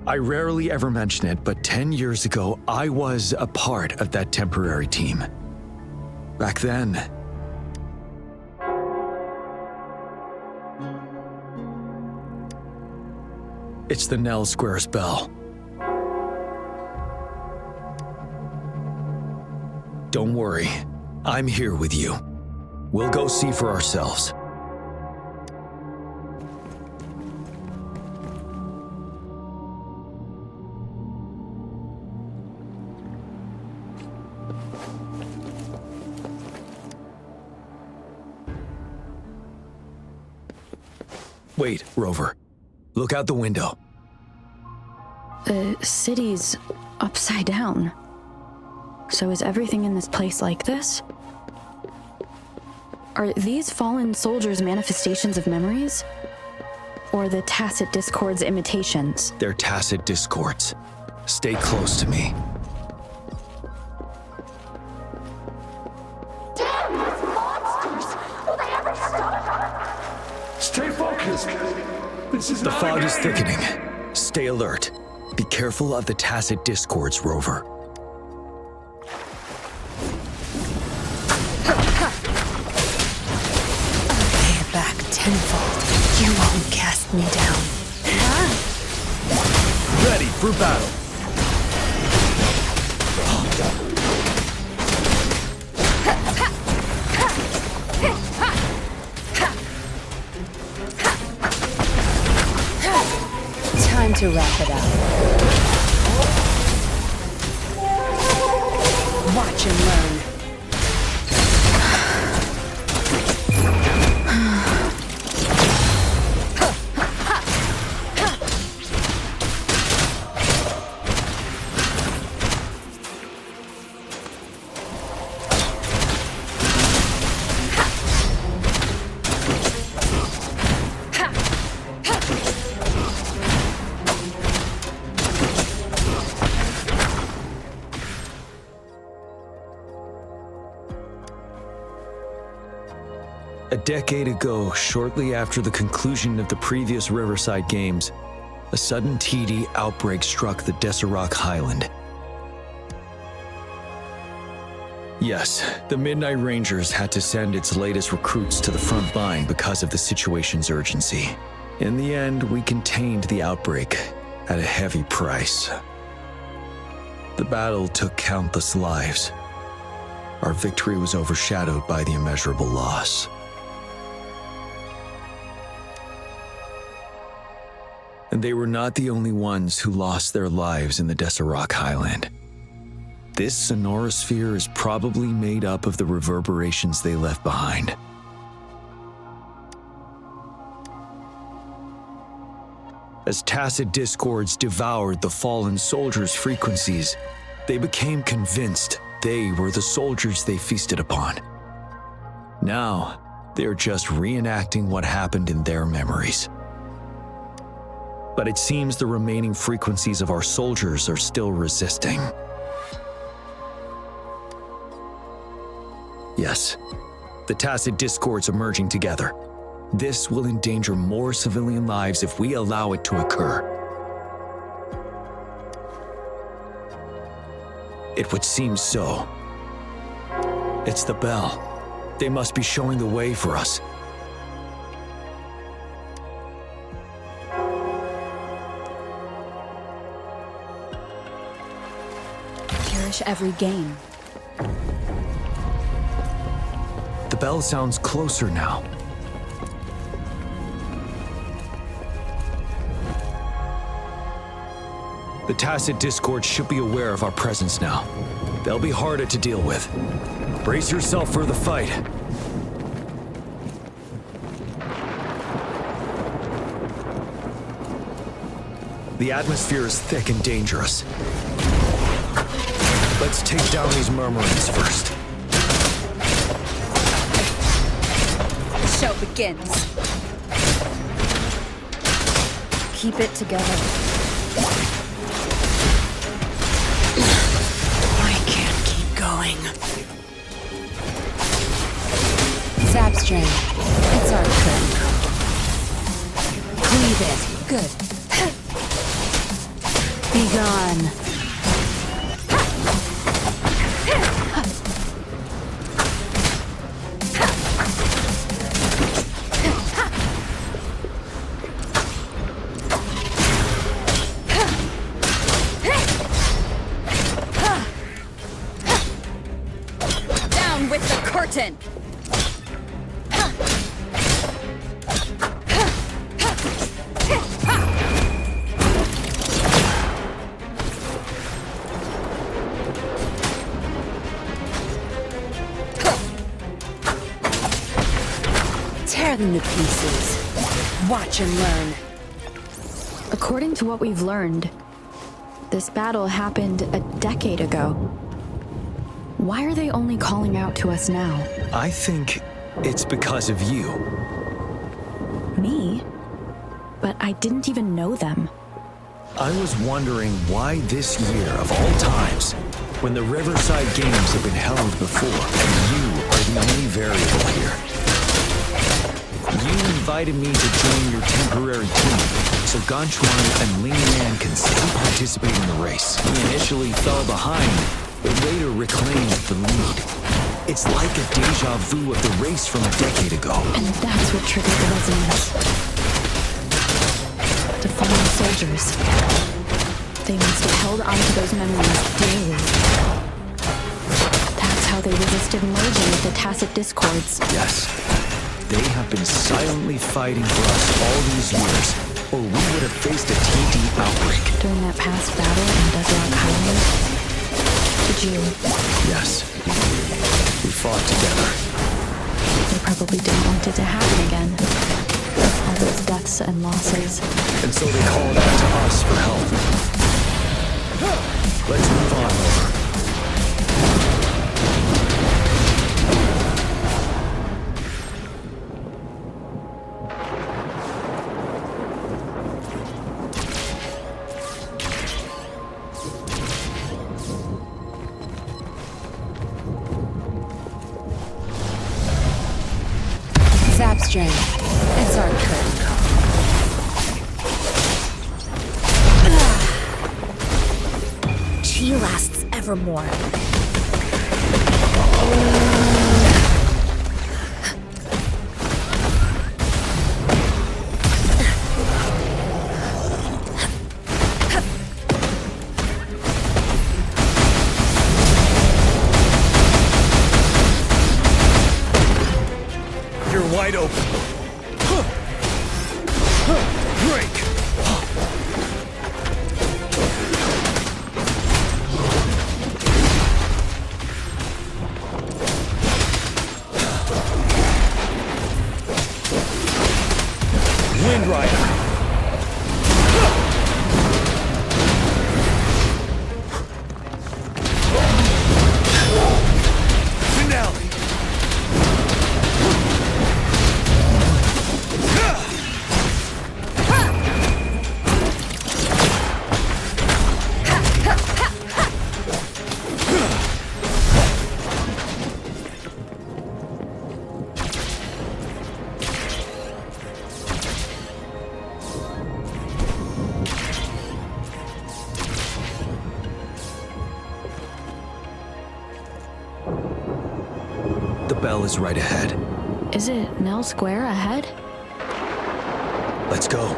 I rarely ever mention it, but 10 years ago, I was a part of that temporary team. Back then, it's the Nell Squares bell. Don't worry, I'm here with you. We'll go see for ourselves. Wait, Rover. Look out the window. The city's upside down. So is everything in this place like this? Are these fallen soldiers manifestations of memories? Or the tacit discords imitations? They're tacit discords. Stay close to me. Damn, these monsters! Will they ever stop? Stay focused. This is The not fog a is game. thickening. Stay alert. Be careful of the tacit discords, Rover. Pay it back tenfold. You won't cast me down. Ready for battle. Time to wrap it up. Watch and learn. A decade ago, shortly after the conclusion of the previous Riverside Games, a sudden TD outbreak struck the Deserac Highland. Yes, the Midnight Rangers had to send its latest recruits to the front line because of the situation's urgency. In the end, we contained the outbreak at a heavy price. The battle took countless lives. Our victory was overshadowed by the immeasurable loss. And they were not the only ones who lost their lives in the Deserac Highland. This sonorosphere is probably made up of the reverberations they left behind. As tacit discords devoured the fallen soldiers' frequencies, they became convinced they were the soldiers they feasted upon. Now, they're just reenacting what happened in their memories. But it seems the remaining frequencies of our soldiers are still resisting. Yes, the tacit discords are merging together. This will endanger more civilian lives if we allow it to occur. It would seem so. It's the bell. They must be showing the way for us. Cherish every game. The bell sounds closer now. The tacit discord should be aware of our presence now. They'll be harder to deal with. Brace yourself for the fight. The atmosphere is thick and dangerous. Let's take down these murmurings first. The show begins. Keep it together. I can't keep going. Zap strain. It's our turn. Cleave it. Good. Be gone. Down with the curtain! Tear them to pieces. Watch and learn. According to what we've learned, this battle happened a decade ago. Why are they only calling out to us now? I think it's because of you. Me? But I didn't even know them. I was wondering why this year of all times, when the Riverside Games have been held before, and you are the only variable here. You invited me to join your temporary team, so Ganchuan and Ling Yan can still participate in the race. We initially fell behind, but later reclaimed the lead. It's like a deja vu of the race from a decade ago. And that's what triggered the resonance. The fallen soldiers. They must have held onto those memories daily. That's how they resisted merging with the tacit discords. Yes. They have been silently fighting for us all these years, or we would have faced a TD outbreak. During that past battle in Desert Highland, did you? Yes. We fought together. They probably didn't want it to happen again. All those deaths and losses. And so they called out to us for help. Let's move on over. Zap strength. It's our curtain call. Chi lasts evermore. You're wide open. Break! Wind Rider! Finale! The bell is right ahead. Is it Nell Square ahead? Let's go.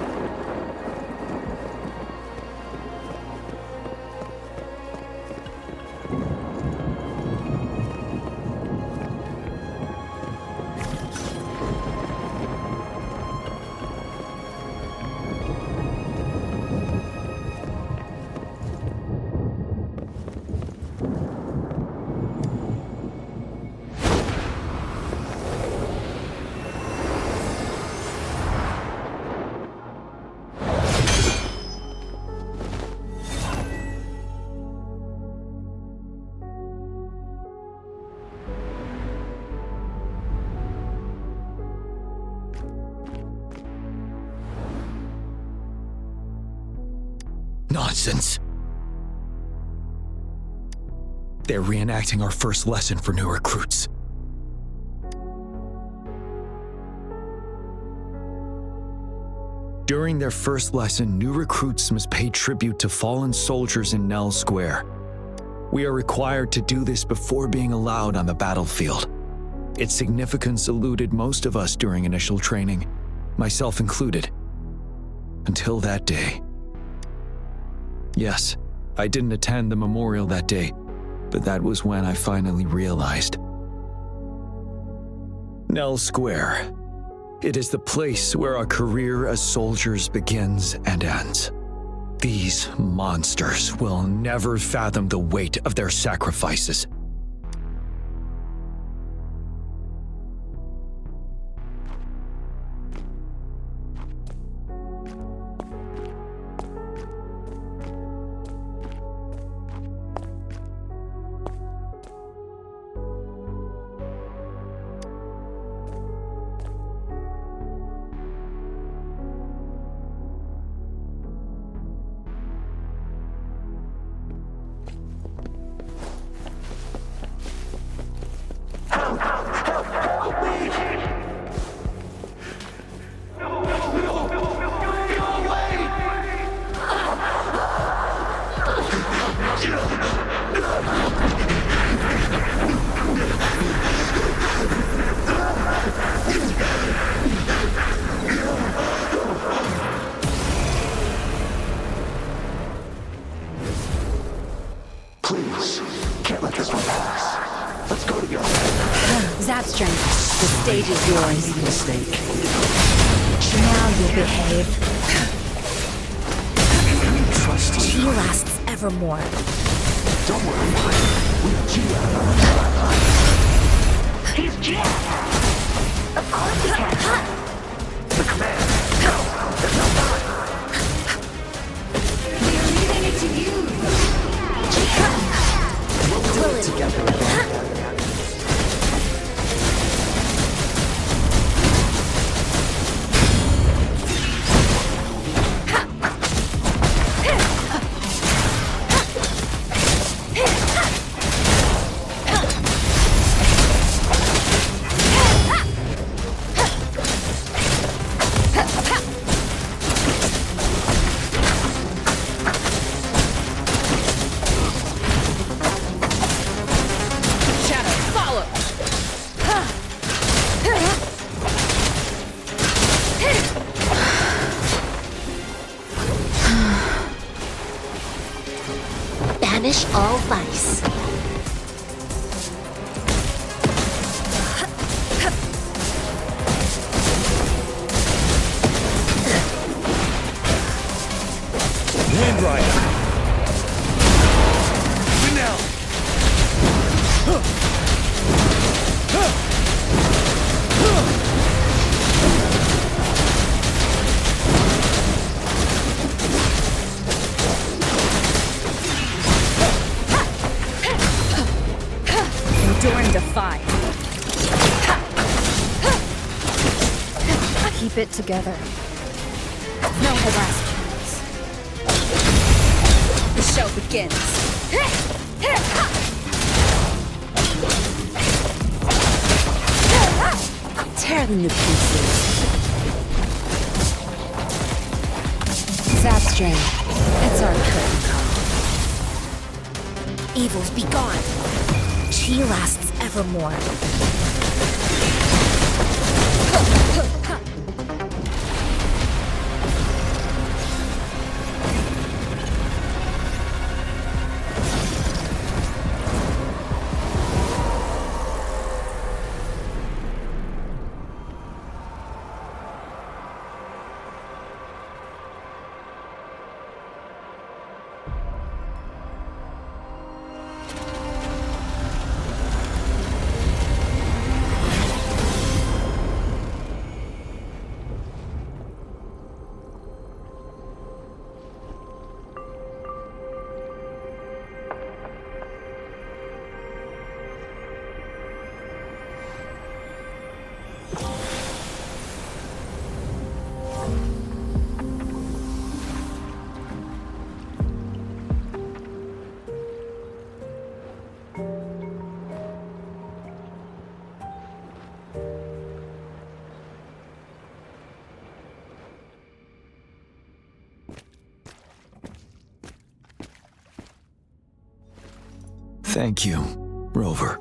Nonsense. They're reenacting our first lesson for new recruits. During their first lesson, new recruits must pay tribute to fallen soldiers in Nell Square. We are required to do this before being allowed on the battlefield. Its significance eluded most of us during initial training, myself included. Until that day. Yes, I didn't attend the memorial that day, but that was when I finally realized. Nell Square. It is the place where our career as soldiers begins and ends. These monsters will never fathom the weight of their sacrifices. Please, can't let this one pass. Let's go together. Zapstring, the stage is yours. Mistake. Now you behave. Trust She you. lasts evermore. Don't worry. We have Jiyan on our side. He's Jiyan. Of course he can. The command. Go. There's no time. We're leaving it to you. We'll do it together again. Banish all vice. Wind Rider! Now! Endure and defy. Keep it together. No harassments. The show begins. Tear them to pieces. Zapstring, it's our curtain call. Evils be gone. She lasts evermore. Thank you, Rover.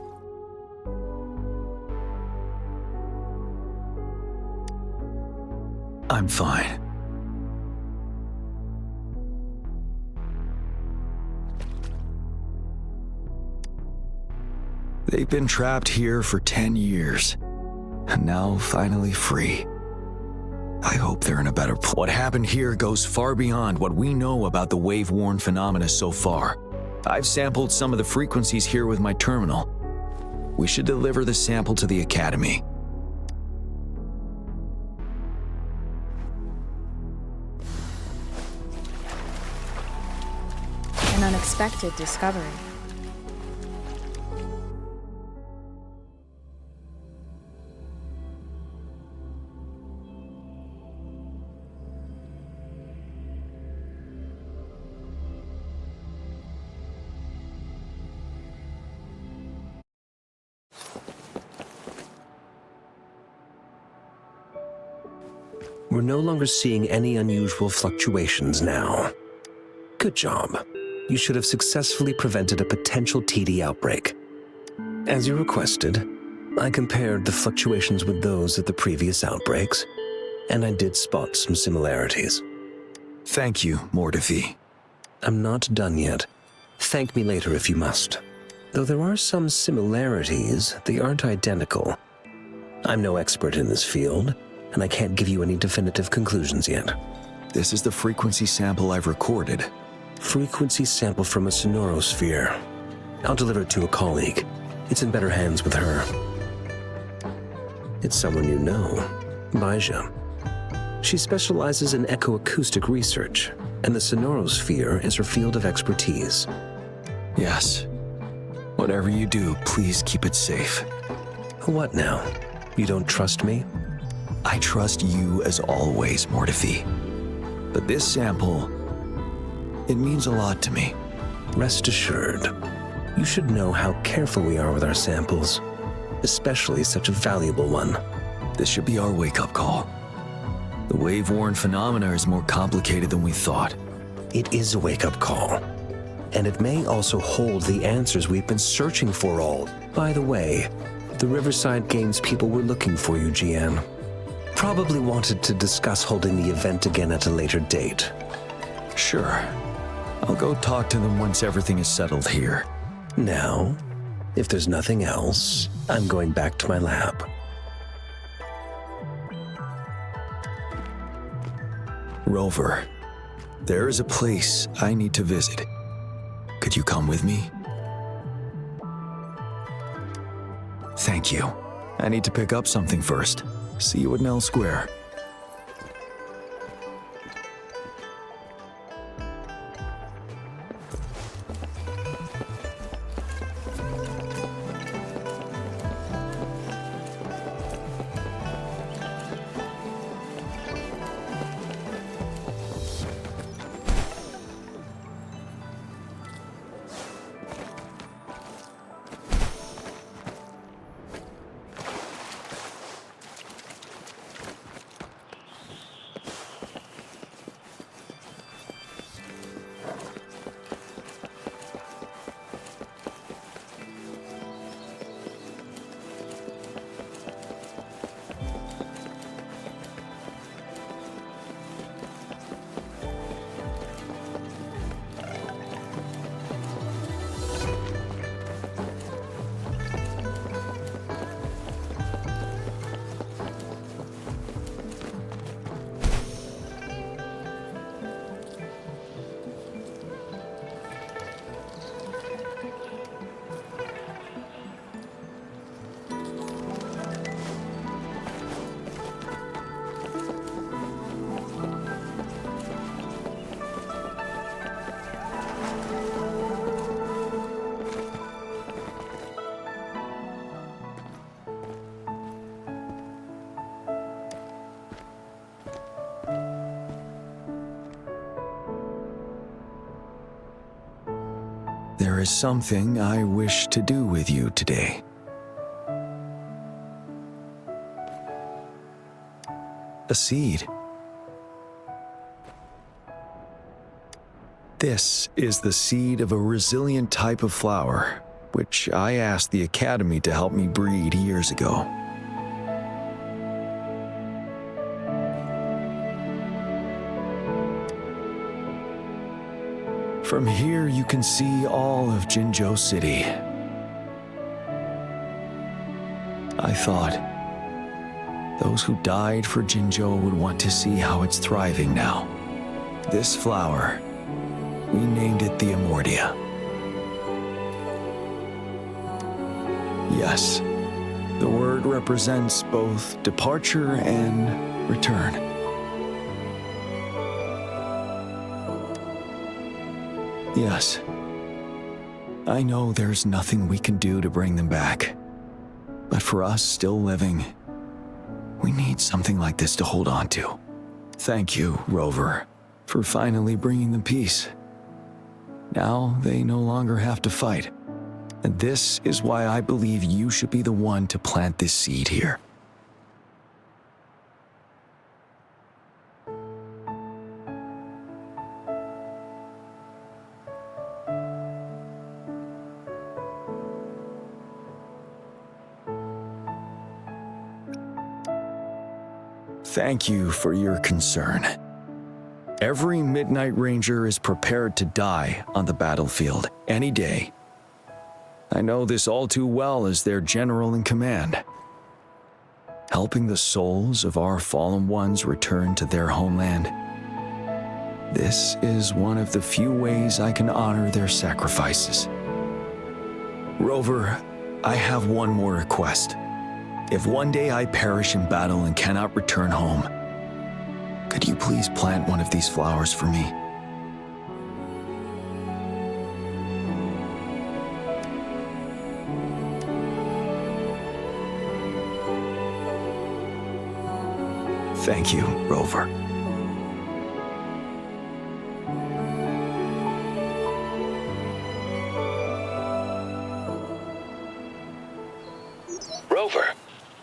I'm fine. They've been trapped here for 10 years, and now finally free. I hope they're in a better place. What happened here goes far beyond what we know about the wave-worn phenomena so far. I've sampled some of the frequencies here with my terminal. We should deliver the sample to the Academy. An unexpected discovery. We're no longer seeing any unusual fluctuations now. Good job. You should have successfully prevented a potential TD outbreak. As you requested, I compared the fluctuations with those of the previous outbreaks, and I did spot some similarities. Thank you, Mordefi. I'm not done yet. Thank me later if you must. Though there are some similarities, they aren't identical. I'm no expert in this field, and I can't give you any definitive conclusions yet. This is the frequency sample I've recorded. Frequency sample from a sonorosphere. I'll deliver it to a colleague. It's in better hands with her. It's someone you know, Baija. She specializes in echoacoustic research, and the sonorosphere is her field of expertise. Yes. Whatever you do, please keep it safe. What now? You don't trust me? I trust you as always, Mordefi. But this sample, it means a lot to me. Rest assured, you should know how careful we are with our samples, especially such a valuable one. This should be our wake-up call. The wave-worn phenomena is more complicated than we thought. It is a wake-up call, and it may also hold the answers we've been searching for all. By the way, the Riverside Games people were looking for you, Jiyan. Probably wanted to discuss holding the event again at a later date. Sure. I'll go talk to them once everything is settled here. Now, if there's nothing else, I'm going back to my lab. Rover, there is a place I need to visit. Could you come with me? Thank you. I need to pick up something first. See you at Nell Square. There is something I wish to do with you today. A seed. This is the seed of a resilient type of flower, which I asked the Academy to help me breed years ago. From here, you can see all of Jinzhou City. I thought those who died for Jinzhou would want to see how it's thriving now. This flower, we named it the Immortia. Yes, the word represents both departure and return. Yes, I know there's nothing we can do to bring them back. But for us still living, we need something like this to hold on to. Thank you, Rover, for finally bringing them peace. Now they no longer have to fight. And this is why I believe you should be the one to plant this seed here. Thank you for your concern. Every Midnight Ranger is prepared to die on the battlefield any day. I know this all too well as their general in command. Helping the souls of our fallen ones return to their homeland. This is one of the few ways I can honor their sacrifices. Rover, I have one more request. If one day I perish in battle and cannot return home, could you please plant one of these flowers for me? Thank you, Rover. Rover,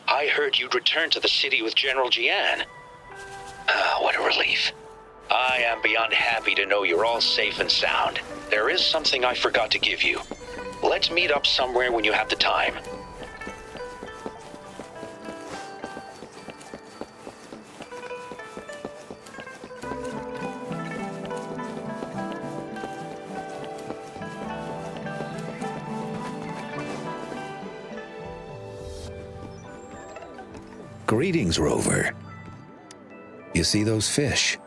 I heard you'd returned to the city with General Jiyan. What a relief. I am beyond happy to know you're all safe and sound. There is something I forgot to give you. Let's meet up somewhere when you have the time. Greetings, Rover. You see those fish?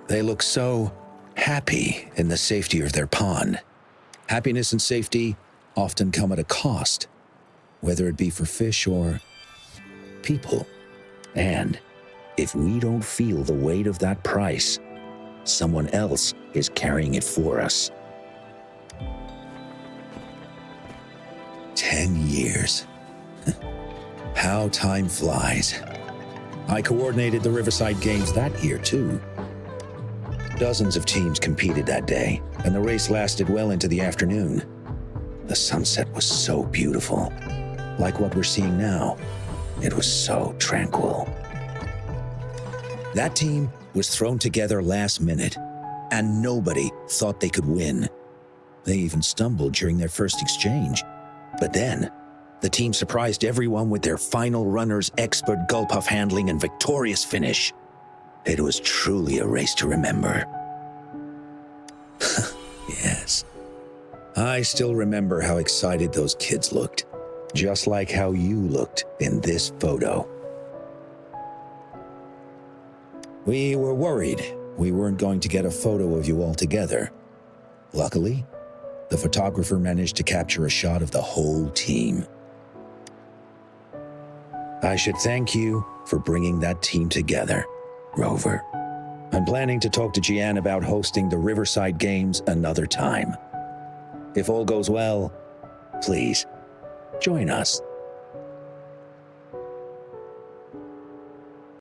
They look so happy in the safety of their pond. Happiness and safety often come at a cost, whether it be for fish or people. And if we don't feel the weight of that price, someone else is carrying it for us. 10 years. How time flies. I coordinated the Riverside Games that year, too. Dozens of teams competed that day, and the race lasted well into the afternoon. The sunset was so beautiful. Like what we're seeing now, it was so tranquil. That team was thrown together last minute, and nobody thought they could win. They even stumbled during their first exchange. But then, the team surprised everyone with their final runner's expert gulp-puff handling and victorious finish. It was truly a race to remember. Yes. I still remember how excited those kids looked, just like how you looked in this photo. We were worried we weren't going to get a photo of you all together. Luckily, the photographer managed to capture a shot of the whole team. I should thank you for bringing that team together, Rover. I'm planning to talk to Jiyan about hosting the Riverside Games another time. If all goes well, please, join us.